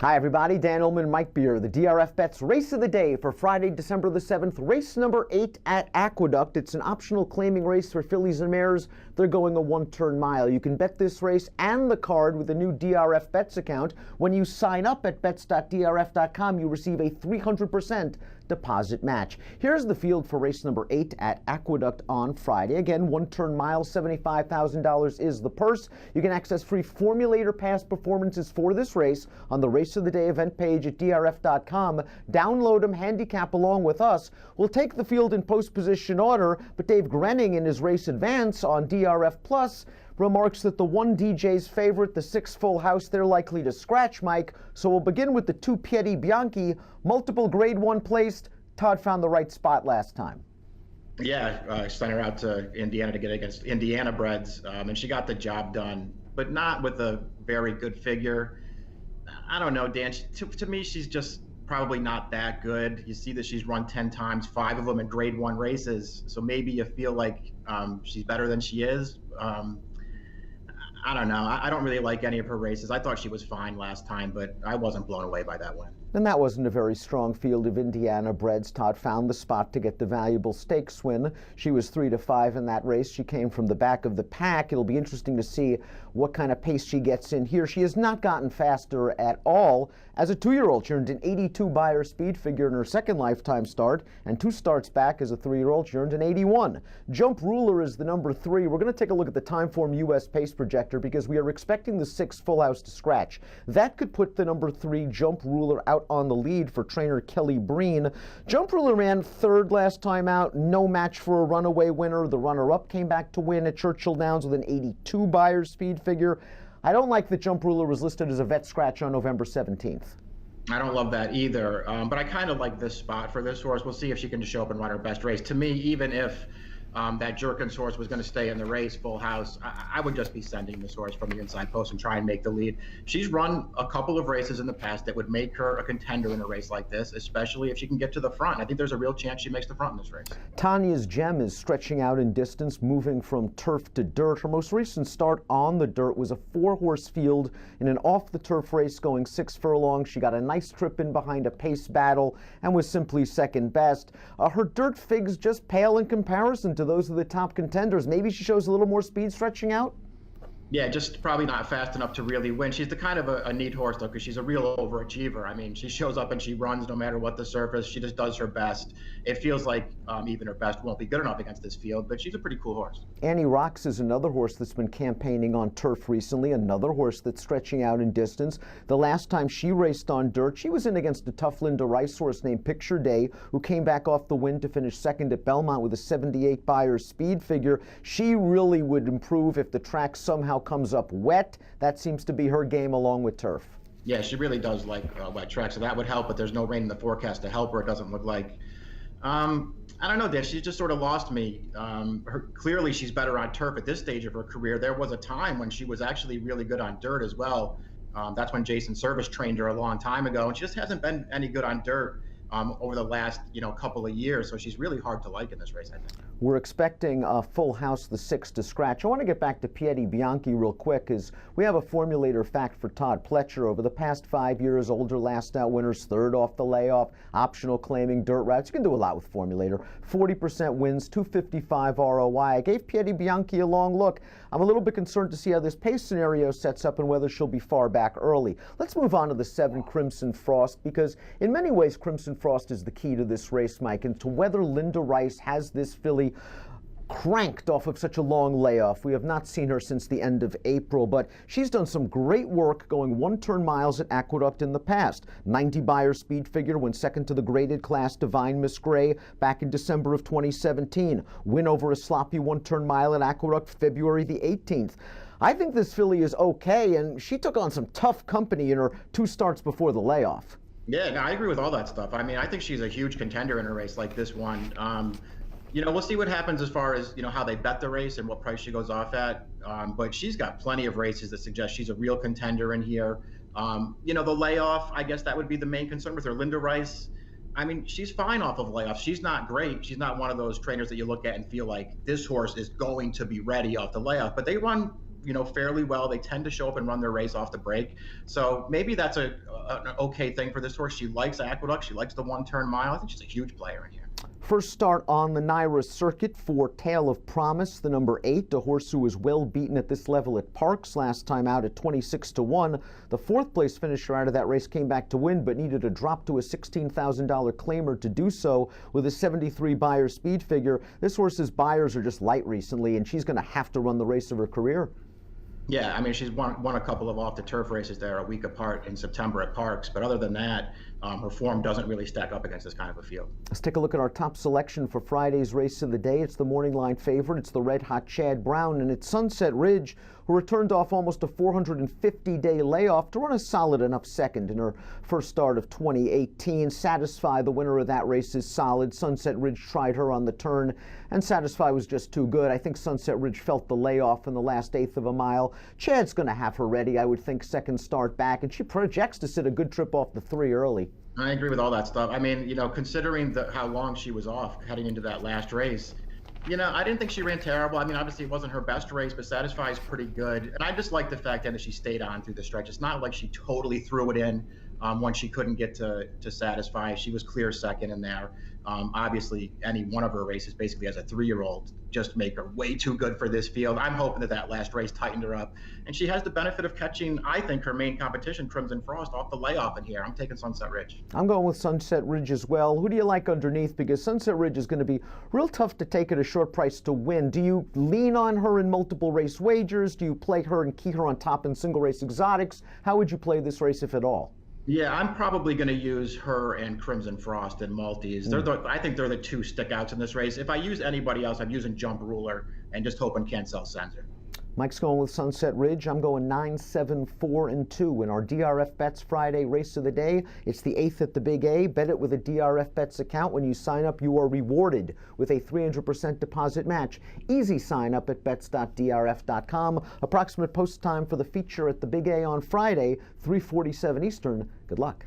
Hi everybody, Dan Illman and Mike Beer, the DRFBets race of the day for Friday, December the 7th, race number 8 at Aqueduct. It's an optional claiming race for fillies and mares. They're going a one-turn mile. You can bet this race and the card with the new DRFBets account. When you sign up at bets.drf.com, you receive a 300% deposit match. Here's the field for race number 8 at Aqueduct on Friday. Again, one-turn mile, $75,000 is the purse. You can access free formulator past performances for this race on the Race of the Day event page at drf.com. Download them, handicap along with us. We'll take the field in post position order, but Dave Grenning in his race advance on DRF Plus remarks that the 1 DJ's favorite, the 6 Full House, they're likely to scratch, Mike. So we'll begin with the 2 Piedi Bianchi, multiple grade 1 placed. Todd found the right spot last time. Yeah, sent her out to Indiana to get against Indiana breds, and she got the job done, but not with a very good figure. I don't know, Dan. To me, she's just probably not that good. You see that she's run 10 times, 5 of them in grade 1 races. So maybe you feel like she's better than she is. I don't know. I don't really like any of her races. I thought she was fine last time, but I wasn't blown away by that win. And that wasn't a very strong field of Indiana breds. Todd found the spot to get the valuable stakes win. She was 3-5 in that race. She came from the back of the pack. It'll be interesting to see what kind of pace she gets in here. She has not gotten faster at all. As a 2-year-old, she earned an 82 Beyer speed figure in her second lifetime start, and 2 starts back as a 3-year-old, she earned an 81. Jump Ruler is the number 3. We're going to take a look at the Timeform US pace projector because we are expecting the 6 Full House to scratch. That could put the number 3 Jump Ruler out on the lead for trainer Kelly Breen. Jump Ruler ran 3rd last time out, no match for a runaway winner. The runner-up came back to win at Churchill Downs with an 82 Beyer speed figure. I don't like that Jump Ruler was listed as a vet scratch on November 17th. I don't love that either, but I kind of like this spot for this horse. We'll see if she can just show up and run her best race. To me, even if that Jerkins horse was going to stay in the race, Full House, I would just be sending this horse from the inside post and try and make the lead. She's run a couple of races in the past that would make her a contender in a race like this, especially if she can get to the front. I think there's a real chance she makes the front in this race. Tanya's Gem is stretching out in distance, moving from turf to dirt. Her most recent start on the dirt was a 4-horse field in an off-the-turf race going 6 furlongs. She got a nice trip in behind a pace battle and was simply second best. Her dirt figs just pale in comparison to those of the top contenders. Maybe she shows a little more speed stretching out? Yeah, just probably not fast enough to really win. She's the kind of a neat horse, though, because she's a real overachiever. I mean, she shows up and she runs no matter what the surface. She just does her best. It feels like even her best won't be good enough against this field, but she's a pretty cool horse. Annie Rocks is another horse that's been campaigning on turf recently, another horse that's stretching out in distance. The last time she raced on dirt, she was in against a tough Linda Rice horse named Picture Day, who came back off the win to finish second at Belmont with a 78 Beyer speed figure. She really would improve if the track somehow comes up wet. That seems to be her game along with turf. Yeah, she really does like wet tracks, so that would help, but there's no rain in the forecast to help her, it doesn't look like. I don't know, Dan, she just sort of lost me. Clearly she's better on turf at this stage of her career. There was a time when she was actually really good on dirt as well. That's when Jason Service trained her a long time ago, and she just hasn't been any good on dirt over the last couple of years, so she's really hard to like in this race, I think. We're expecting a Full House, the 6 to scratch. I want to get back to Piedi Bianchi real quick, because we have a formulator fact for Todd Pletcher. Over the past 5 years, older last out winners, 3rd off the layoff, optional claiming dirt routes. You can do a lot with formulator. 40% wins, 255 ROI. I gave Piedi Bianchi a long look. I'm a little bit concerned to see how this pace scenario sets up and whether she'll be far back early. Let's move on to the 7 Crimson Frost, because in many ways Crimson Frost is the key to this race, Mike, and to whether Linda Rice has this filly cranked off of such a long layoff. We have not seen her since the end of April, but she's done some great work going one-turn miles at Aqueduct in the past. 90 Beyer speed figure, went second to the graded class Divine Miss Gray back in December of 2017. Win over a sloppy one-turn mile at Aqueduct February the 18th. I think this filly is okay, and she took on some tough company in her 2 starts before the layoff. Yeah, no, I agree with all that stuff. I mean, I think she's a huge contender in a race like this one. We'll see what happens as far as, how they bet the race and what price she goes off at. But she's got plenty of races that suggest she's a real contender in here. The layoff, I guess that would be the main concern with her. Linda Rice, I mean, she's fine off of layoff. She's not great. She's not one of those trainers that you look at and feel like this horse is going to be ready off the layoff. But they run, fairly well. They tend to show up and run their race off the break. So maybe that's a an okay thing for this horse. She likes Aqueduct. She likes the one-turn mile. I think she's a huge player in here. First start on the Naira circuit for Tale of Promise, the number 8, a horse who was well beaten at this level at Parks last time out at 26-1. The fourth place finisher out of that race came back to win, but needed a drop to a $16,000 claimer to do so with a 73 Beyer speed figure. This horse's Beyers are just light recently, and she's going to have to run the race of her career. Yeah, I mean, she's won a couple of off-the-turf races there a week apart in September at Parks, but other than that, her form doesn't really stack up against this kind of a field. Let's take a look at our top selection for Friday's race of the day. It's the morning line favorite. It's the Red Hot Chad Brown, and it's Sunset Ridge, who returned off almost a 450-day layoff to run a solid enough second in her first start of 2018. Satisfy, the winner of that race, is solid. Sunset Ridge tried her on the turn, and Satisfy was just too good. I think Sunset Ridge felt the layoff in the last eighth of a mile. Chad's going to have her ready, I would think, second start back, and she projects to sit a good trip off the 3 early. I agree with all that stuff. I mean, considering how long she was off heading into that last race, I didn't think she ran terrible. I mean, obviously it wasn't her best race, but Satisfy is pretty good. And I just like the fact that she stayed on through the stretch. It's not like she totally threw it in when she couldn't get to Satisfy. She was clear second in there. Obviously, any one of her races, basically as a 3-year-old, just make her way too good for this field. I'm hoping that last race tightened her up. And she has the benefit of catching, I think, her main competition, Crimson Frost, off the layoff in here. I'm taking Sunset Ridge. I'm going with Sunset Ridge as well. Who do you like underneath? Because Sunset Ridge is going to be real tough to take at a short price to win. Do you lean on her in multiple race wagers? Do you play her and key her on top in single race exotics? How would you play this race, if at all? Yeah, I'm probably going to use her and Crimson Frost in multis. I think they're the two stickouts in this race. If I use anybody else, I'm using Jump Ruler and just hoping Cancel sends her. Mike's going with Sunset Ridge. I'm going 9, 7, 4, and 2 in our DRFBets Friday race of the day. It's the 8th at the Big A. Bet it with a DRFBets account. When you sign up, you are rewarded with a 300% deposit match. Easy sign up at bets.drf.com. Approximate post time for the feature at the Big A on Friday, 3:47 Eastern. Good luck.